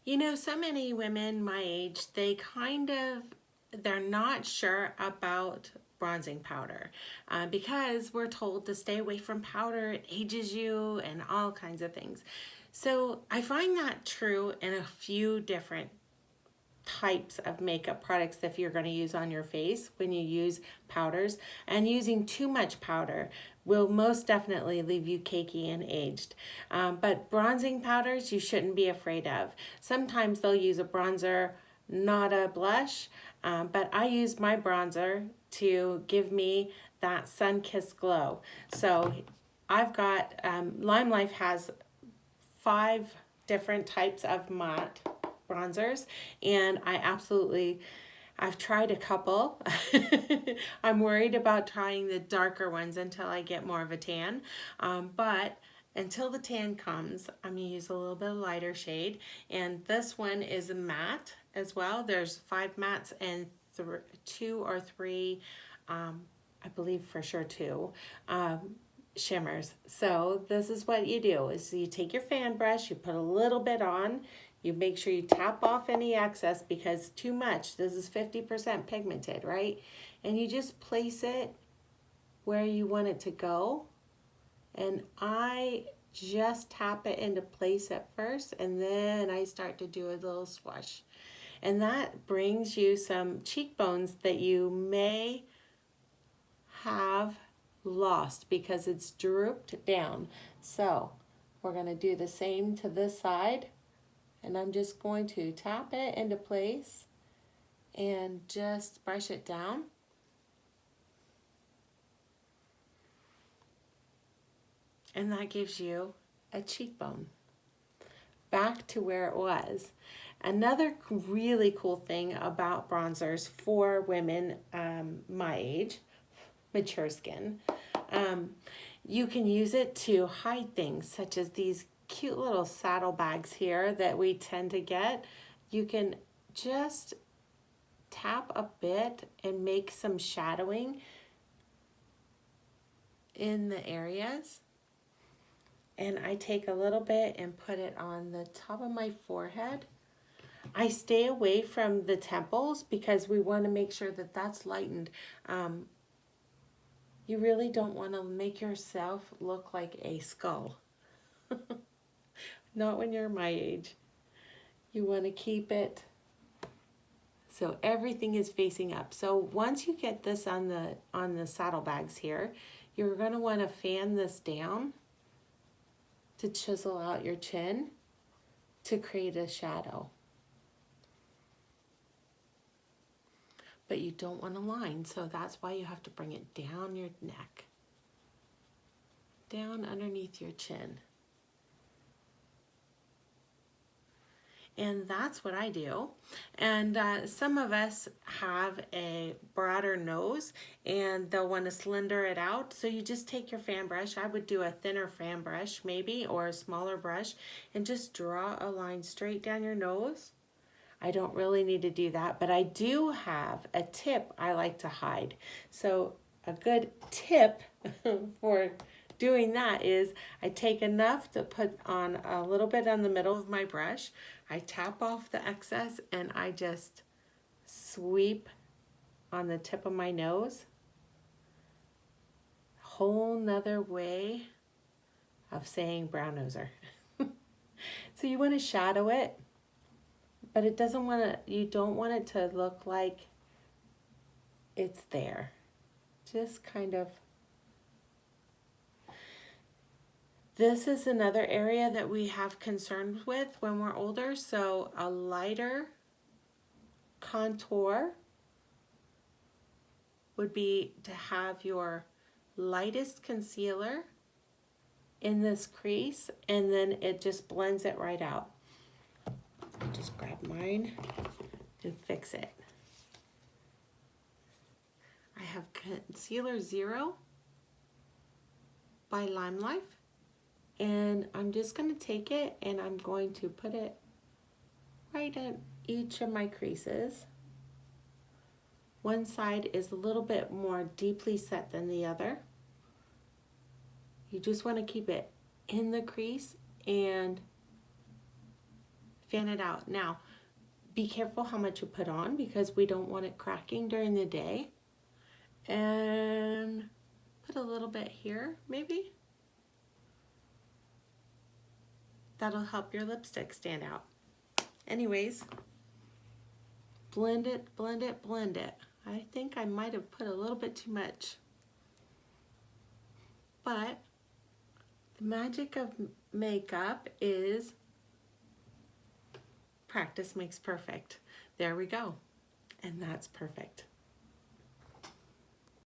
You know, so many women my age, they're not sure about bronzing powder because we're told to stay away from powder, it ages you, and all kinds of things. So I find that true in a few different types of makeup products if you're going to use on your face when you use powders. And using too much powder will most definitely leave you cakey and aged. But bronzing powders you shouldn't be afraid of. Sometimes they'll use a bronzer, not a blush, but I use my bronzer to give me that sun-kissed glow. So I've got Lime Life has 5 different types of matte bronzers, and I've tried a couple. I'm worried about trying the darker ones until I get more of a tan, but until the tan comes, I'm gonna use a little bit of lighter shade, and this one is a matte as well. There's 5 mattes and 2 or 3, I believe for sure 2, shimmers. So this is what you do is you take your fan brush, you put a little bit on, you make sure you tap off any excess because too much, this is 50% pigmented, right? And you just place it where you want it to go. And I just tap it into place at first, and then I start to do a little swoosh. And that brings you some cheekbones that you may have lost because it's drooped down. So we're going to do the same to this side, and I'm just going to tap it into place and just brush it down. And that gives you a cheekbone back to where it was. Another really cool thing about bronzers for women my age, mature skin, you can use it to hide things such as these cute little saddlebags here that we tend to get. You can just tap a bit and make some shadowing in the areas. And I take a little bit and put it on the top of my forehead. I stay away from the temples because we want to make sure that that's lightened. You really don't want to make yourself look like a skull. Not when you're my age. You want to keep it so everything is facing up. So once you get this on the saddlebags here, you're going to want to fan this down to chisel out your chin to create a shadow. But you don't want a line, so that's why you have to bring it down your neck, down underneath your chin. And that's what I do. And some of us have a broader nose and they'll want to slender it out. So you just take your fan brush. I would do a thinner fan brush maybe, or a smaller brush, and just draw a line straight down your nose. I don't really need to do that, but I do have a tip I like to hide. So a good tip for doing that is I take enough to put on a little bit on the middle of my brush. I tap off the excess and I just sweep on the tip of my nose. Whole nother way of saying brown noser. So you want to shadow it, but it doesn't want to, you don't want it to look like it's there. Just kind of. This is another area that we have concerns with when we're older, so a lighter contour would be to have your lightest concealer in this crease, and then it just blends it right out. I'll just grab mine and fix it. I have Concealer Zero by Lime Life. And I'm just going to take it and I'm going to put it right at each of my creases. One side is a little bit more deeply set than the other. You just want to keep it in the crease and fan it out. Now, be careful how much you put on because we don't want it cracking during the day. And put a little bit here, maybe. That'll help your lipstick stand out. Anyways, blend it, blend it, blend it. I think I might have put a little bit too much. But the magic of makeup is practice makes perfect. There we go. And that's perfect.